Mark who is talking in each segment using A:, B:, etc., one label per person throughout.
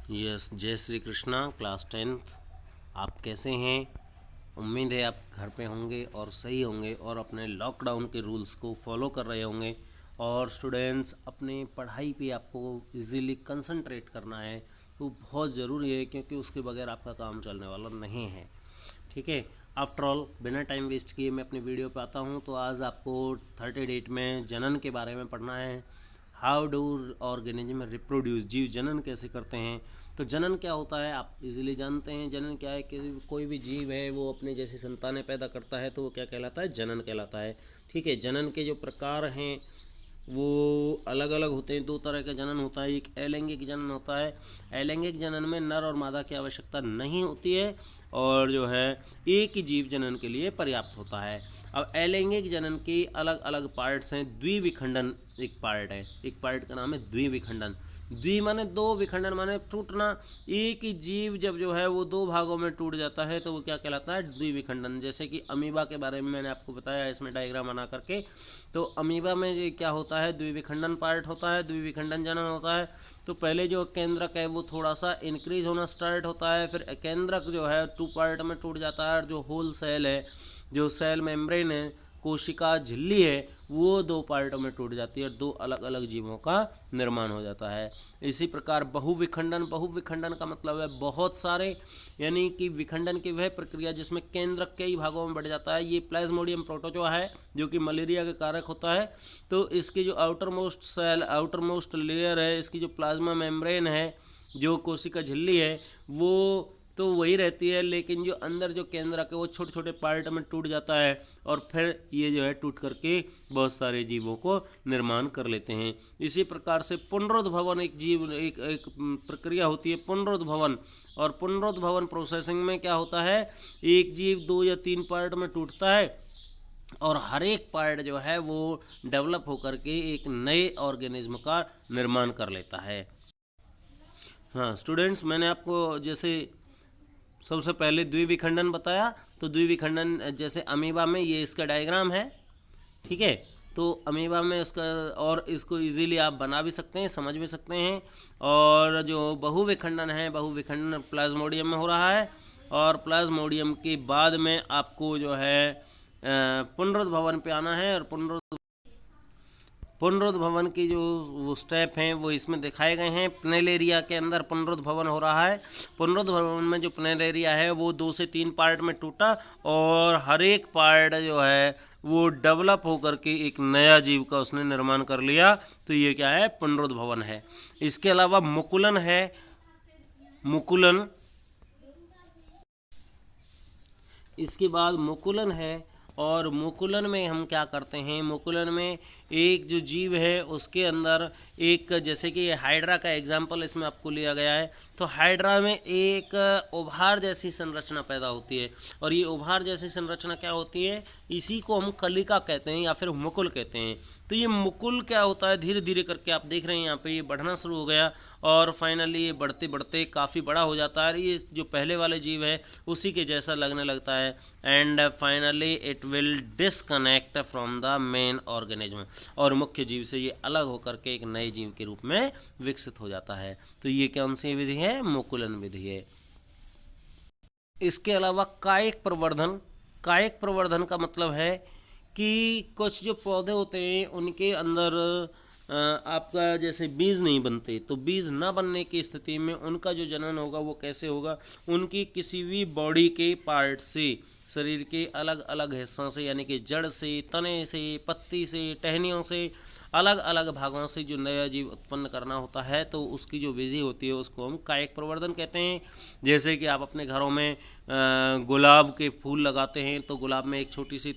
A: Yes, जय Shri Krishna. Class 10th, आप कैसे हैं? उम्मीद है आप घर पे होंगे और सही होंगे और अपने लॉकडाउन के रूल्स को फॉलो कर रहे होंगे। और स्टूडेंट्स, अपनी पढ़ाई पे आपको इजीली कंसंट्रेट करना है, वो बहुत ज़रूरी है क्योंकि उसके बगैर आपका काम चलने वाला नहीं है। ठीक है। आफ्टर ऑल, बिना टाइम वेस्ट किए मैं अपनी वीडियो पे आता हूँ। तो आज आपको 38 में जनन के बारे में पढ़ना है। हाउ डू ऑर्गेनिज्म रिप्रोड्यूस, जीव जनन कैसे करते हैं। तो जनन क्या होता है आप इजीली जानते हैं। जनन क्या है कि कोई भी जीव है वो अपनी जैसी संतानें पैदा करता है तो वो क्या कहलाता है? जनन कहलाता है। ठीक है। जनन के जो प्रकार हैं वो अलग अलग होते हैं। दो तरह का जनन होता है। एक अलैंगिक जनन होता है। अलैंगिक जनन में नर और मादा की आवश्यकता नहीं होती है और जो है एक ही जीव जनन के लिए पर्याप्त होता है। अब अलैंगिक जनन के अलग अलग पार्ट्स हैं। द्विविखंडन एक पार्ट है। एक पार्ट का नाम है द्विविखंडन। द्वि माने दो, विखंडन माने टूटना। एक ही जीव जब जो है वो दो भागों में टूट जाता है तो वो क्या कहलाता है? द्विविखंडन। जैसे कि अमीबा के बारे में मैंने आपको बताया इसमें डायग्राम बना करके। तो अमीबा में ये क्या होता है? द्विविखंडन पार्ट होता है, द्विविखंडन जनन होता है। तो पहले जो केंद्रक है वो थोड़ा सा इंक्रीज होना स्टार्ट होता है, फिर केंद्रक जो है टू पार्ट में टूट जाता है और जो होल सेल है, जो सेल मेम्ब्रेन है, कोशिका झिल्ली है, वो दो पार्टों में टूट जाती है और दो अलग अलग जीवों का निर्माण हो जाता है। इसी प्रकार बहुविखंडन, बहुविखंडन का मतलब है बहुत सारे, यानी कि विखंडन की वह प्रक्रिया जिसमें केंद्रक कई भागों में बढ़ जाता है। ये प्लाज्मोडियम प्रोटोजोआ है जो कि मलेरिया का कारक होता है। तो इसकी जो outer most cell, outer most layer है, इसकी जो प्लाज्मा मेम्ब्रेन है, जो कोशिका झिल्ली है, वो तो वही रहती है, लेकिन जो अंदर जो केंद्रक है वो छोटे छोटे पार्ट में टूट जाता है और फिर ये जो है टूट करके बहुत सारे जीवों को निर्माण कर लेते हैं। इसी प्रकार से पुनरुद्भवन एक जीव एक एक प्रक्रिया होती है, पुनरुद्भवन। और पुनरुद्भवन प्रोसेसिंग में क्या होता है? एक जीव दो या तीन पार्ट में टूटता है और हर एक पार्ट जो है वो डेवलप होकर के एक नए ऑर्गेनिज्म का निर्माण कर लेता है। हाँ स्टूडेंट्स, मैंने आपको जैसे सबसे पहले द्विविखंडन बताया। तो द्विविखंडन जैसे अमीबा में ये इसका डायग्राम है। ठीक है। तो अमीबा में इसका, और इसको इजीली आप बना भी सकते हैं, समझ भी सकते हैं। और जो बहुविखंडन है, बहुविखंडन प्लाज्मोडियम में हो रहा है और प्लाज्मोडियम के बाद में आपको जो है पुनरुद्भवन पे आना है। और पुनरुद्भवन की जो वो स्टेप हैं वो इसमें दिखाए गए हैं। प्नेलेरिया के अंदर पुनरुद्भवन हो रहा है। पुनरुद्भवन में जो प्नेलेरिया है वो 2 से 3 पार्ट में टूटा और हर एक पार्ट जो है वो डेवलप होकर के एक नया जीव का उसने निर्माण कर लिया। तो ये क्या है? पुनरुद्भवन है। इसके अलावा मुकुलन है। मुकुलन, इसके बाद मुकुलन है। और मुकुलन में हम क्या करते हैं? मुकुलन में एक जो जीव है उसके अंदर एक, जैसे कि हाइड्रा का एग्जाम्पल इसमें आपको लिया गया है। तो हाइड्रा में एक उभार जैसी संरचना पैदा होती है और ये उभार जैसी संरचना क्या होती है? इसी को हम कलिका कहते हैं या फिर मुकुल कहते हैं। तो ये मुकुल क्या होता है? धीरे धीरे करके आप देख रहे हैं यहाँ पे ये बढ़ना शुरू हो गया और फाइनली ये बढ़ते बढ़ते काफ़ी बड़ा हो जाता है। ये जो पहले वाले जीव है उसी के जैसा लगने लगता है and finally it will disconnect from the main organism, और मुख्य जीव से ये अलग होकर के एक नए जीव के रूप में विकसित हो जाता है। तो ये कौन सी विधि है? मुकुलन विधि है। इसके अलावा कायिक प्रवर्धन। कायिक प्रवर्धन का मतलब है कि कुछ जो पौधे होते हैं उनके अंदर आपका जैसे बीज नहीं बनते, तो बीज ना बनने की स्थिति में उनका जो जनन होगा वो कैसे होगा? उनकी किसी भी बॉडी के पार्ट से, शरीर के अलग अलग हिस्सों से, यानी कि जड़ से, तने से, पत्ती से, टहनियों से, अलग अलग भागों से जो नया जीव उत्पन्न करना होता है तो उसकी जो विधि होती है उसको हम कायिक प्रवर्धन कहते हैं। जैसे कि आप अपने घरों में गुलाब के फूल लगाते हैं तो गुलाब में एक छोटी सी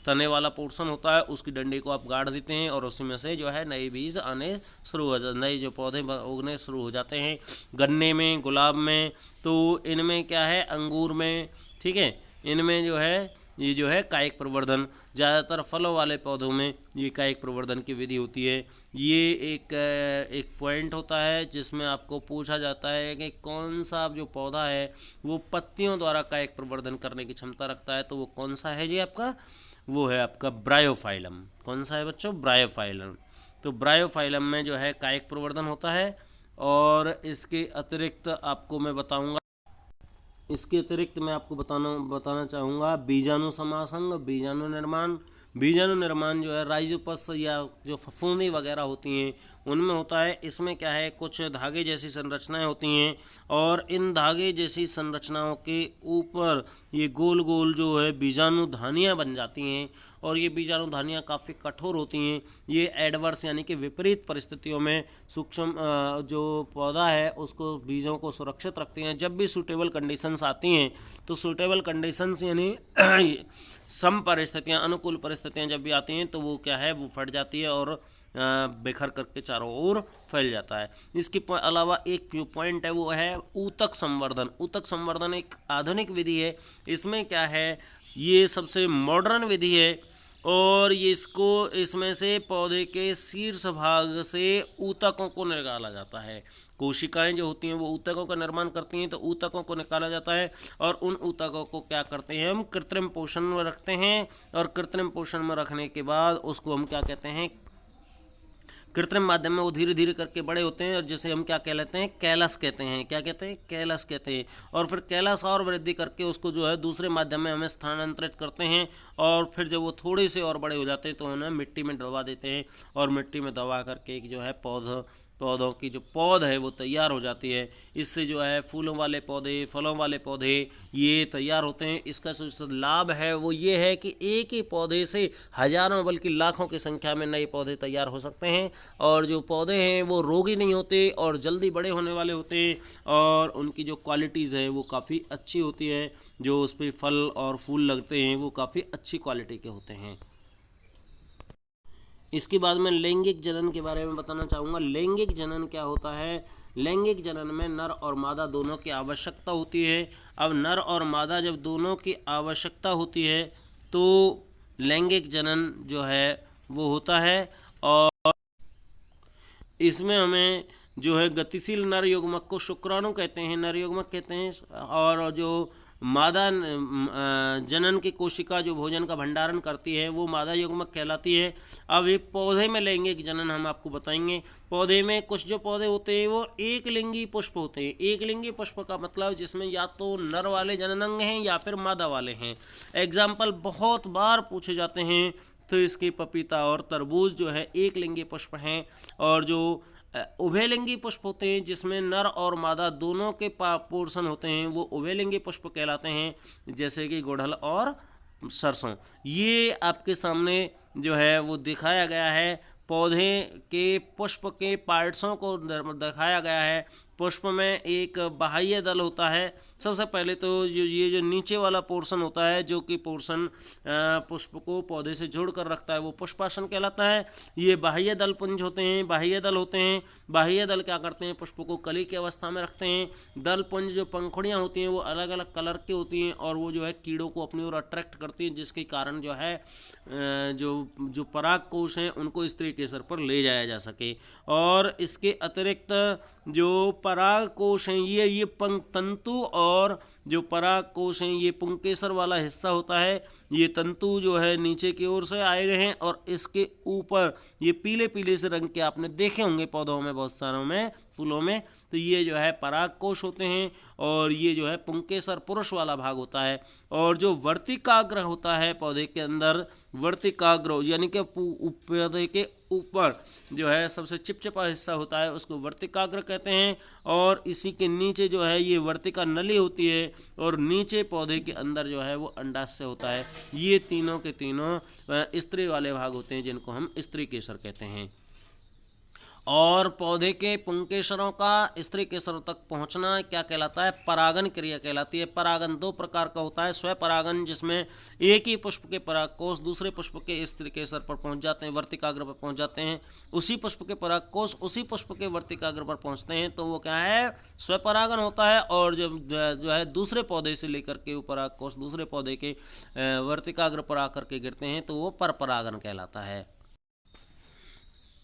A: तने वाला पोर्शन होता है, उसकी डंडी को आप गाड़ देते हैं और उसी में से जो है नए बीज आने शुरू हो जाते, नए जो पौधे उगने शुरू हो जाते हैं। गन्ने में, गुलाब में, तो इनमें क्या है? अंगूर में, ठीक है, इनमें जो है ये जो है कायिक प्रवर्धन। ज़्यादातर फलों वाले पौधों में ये कायिक प्रवर्धन की विधि होती है। ये एक पॉइंट होता है जिसमें आपको पूछा जाता है कि कौन सा जो पौधा है वो पत्तियों द्वारा कायिक प्रवर्धन करने की क्षमता रखता है, तो वो कौन सा है जी आपका? वो है आपका ब्रायोफाइलम। कौन सा है बच्चों? ब्रायोफाइलम। तो ब्रायोफाइलम में जो है कायिक प्रवर्धन होता है और इसके अतिरिक्त आपको मैं बताऊंगा, इसके अतिरिक्त मैं आपको बताना चाहूँगा बीजाणु समासंग, बीजाणु निर्माण। बीजाणु निर्माण जो है राइजोपस या जो फफूंदी वगैरह होती हैं उनमें होता है। इसमें क्या है, कुछ धागे जैसी संरचनाएं होती हैं और इन धागे जैसी संरचनाओं के ऊपर ये गोल गोल जो है बीजाणु धानियाँ बन जाती हैं और ये बीजाणु धानियाँ काफ़ी कठोर होती हैं। ये एडवर्स यानी कि विपरीत परिस्थितियों में सूक्ष्म जो पौधा है उसको, बीजों को सुरक्षित रखती हैं। जब भी सूटेबल कंडीशंस आती हैं तो सूटेबल कंडीशंस यानी सम परिस्थितियाँ, अनुकूल परिस्थितियाँ जब भी आती हैं तो वो क्या है, वो फट जाती है और बिखर करके चारों ओर फैल जाता है। इसके अलावा एक जो पॉइंट है वो है ऊतक संवर्धन। ऊतक संवर्धन एक आधुनिक विधि है। इसमें क्या है, ये सबसे मॉडर्न विधि है और ये इसमें से पौधे के शीर्ष भाग से ऊतकों को निकाला जाता है। कोशिकाएं जो होती हैं वो ऊतकों का निर्माण करती हैं, तो ऊतकों को निकाला जाता है और उन ऊतकों को क्या करते हैं, हम कृत्रिम पोषण में रखते हैं और कृत्रिम पोषण में रखने के बाद उसको हम क्या कहते हैं, कृत्रिम माध्यम में वो धीरे धीरे करके बड़े होते हैं और जिसे हम क्या कहते हैं, कैलस कहते हैं। क्या कहते हैं, कैलस कहते हैं। और फिर कैलस और वृद्धि करके उसको जो है दूसरे माध्यम में हमें स्थानांतरित करते हैं और फिर जब वो थोड़े से और बड़े हो जाते हैं तो उन्हें मिट्टी में दबा देते हैं और मिट्टी में दबा करके एक जो है पौधों की जो पौध है वो तैयार हो जाती है। इससे जो है फूलों वाले पौधे, फलों वाले पौधे ये तैयार होते हैं। इसका जो लाभ है वो ये है कि एक ही पौधे से हजारों बल्कि लाखों की संख्या में नए पौधे तैयार हो सकते हैं और जो पौधे हैं वो रोगी नहीं होते और जल्दी बड़े होने वाले होते हैं और उनकी जो क्वालिटीज़ है वो काफ़ी अच्छी होती है। जो उस पर फल और फूल लगते हैं वो काफ़ी अच्छी क्वालिटी के होते हैं। इसके बाद मैं लैंगिक जनन के बारे में बताना चाहूँगा। लैंगिक जनन क्या होता है, लैंगिक जनन में नर और मादा दोनों की आवश्यकता होती है। अब नर और मादा जब दोनों की आवश्यकता होती है तो लैंगिक जनन जो है वो होता है और इसमें हमें जो है गतिशील नर युग्मक को शुक्राणु कहते हैं, नर युग्मक कहते हैं और जो मादा जनन की कोशिका जो भोजन का भंडारण करती है वो मादा युग्मक कहलाती है। अब एक पौधे में लैंगिक जनन हम आपको बताएंगे। पौधे में कुछ जो पौधे होते हैं वो एक लिंगी पुष्प होते हैं। एक लिंगी पुष्प का मतलब जिसमें या तो नर वाले जननांग हैं या फिर मादा वाले हैं। एग्जाम्पल बहुत बार पूछे जाते हैं तो इसके पपीता और तरबूज जो है एक लिंगी पुष्प हैं और जो उभयलिंगी पुष्प होते हैं जिसमें नर और मादा दोनों के पोर्शन होते हैं वो उभयलिंगी पुष्प कहलाते हैं, जैसे कि गुड़हल और सरसों। ये आपके सामने जो है वो दिखाया गया है। पौधे के पुष्प के पार्ट्सों को दिखाया गया है। पुष्प में एक बाह्य दल होता है। सबसे पहले तो ये जो नीचे वाला पोर्शन होता है जो कि पोर्शन पुष्प को पौधे से जोड़ कर रखता है वो पुष्पासन कहलाता है। ये बाह्य दल पुंज होते हैं, बाह्य दल होते हैं। बाह्य दल क्या करते हैं, पुष्प को कली की अवस्था में रखते हैं। दल पुंज जो पंखुड़ियाँ होती हैं वो अलग अलग कलर की होती हैं और वो जो है कीड़ों को अपनी ओर अट्रैक्ट करती हैं, जिसके कारण जो है जो पराग कोश हैं उनको स्त्री केसर पर ले जाया जा सके। और इसके अतिरिक्त जो पराग कोश हैं ये तंतु और जो पराग कोश हैं ये पुंकेसर वाला हिस्सा होता है। ये तंतु जो है नीचे की ओर से आए गए हैं और इसके ऊपर ये पीले पीले से रंग के आपने देखे होंगे पौधों में, बहुत सारों में, फूलों में, तो ये जो है पराग कोश होते हैं और ये जो है पुंकेसर पुरुष वाला भाग होता है। और जो वर्तिकाग्र होता है पौधे के अंदर, वर्तिकाग्र यानी कि पौधे के ऊपर जो है सबसे चिपचिपा हिस्सा होता है उसको वर्तिकाग्र कहते हैं। और इसी के नीचे जो है ये वर्तिका नली होती है और नीचे पौधे के अंदर जो है वो अंडाशय होता है। ये तीनों के तीनों स्त्री वाले भाग होते हैं जिनको हम स्त्री केसर कहते हैं। और पौधे के पुंकेसरों का स्त्री केसरों तक पहुंचना क्या कहलाता है, परागन क्रिया कहलाती है। परागन दो प्रकार का होता है, स्वपरागन जिसमें एक ही पुष्प के परागकोश दूसरे पुष्प के स्त्री केसर पर पहुंच जाते हैं, वर्तिकाग्र पर पहुंच जाते हैं। उसी पुष्प के परागकोश उसी पुष्प के वर्तिकाग्र पर पहुंचते हैं तो वो क्या है, स्वपरागन होता है। और जो है दूसरे पौधे से लेकर के वो परागकोश दूसरे पौधे के वर्तिकाग्र पर आकर के गिरते हैं तो वो परपरागन कहलाता है।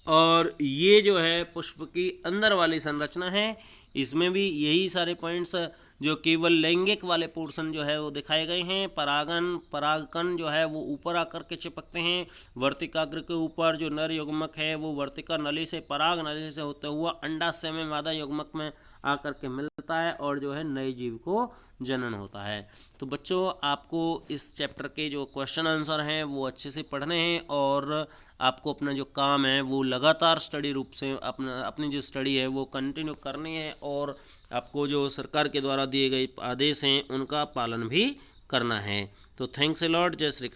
A: और ये जो है पुष्प की अंदर वाली संरचना है, इसमें भी यही सारे पॉइंट्स जो केवल लैंगिक वाले पोर्शन जो है वो दिखाए गए हैं। परागकण जो है वो ऊपर आकर के चिपकते हैं वर्तिकाग्र के ऊपर। जो नर युग्मक है वो वर्तिका नली से पराग नली से होते हुआ अंडाशय में मादा युग्मक में आकर के मिलता है और जो है नए जीव को जनन होता है। तो बच्चों आपको इस चैप्टर के जो क्वेश्चन आंसर हैं वो अच्छे से पढ़ने हैं और आपको अपना जो काम है वो लगातार स्टडी रूप से अपनी जो स्टडी है वो कंटिन्यू करनी है और आपको जो सरकार के द्वारा दिए गए आदेश हैं उनका पालन भी करना है। तो थैंक्स अ लॉट। जय श्री कृष्ण।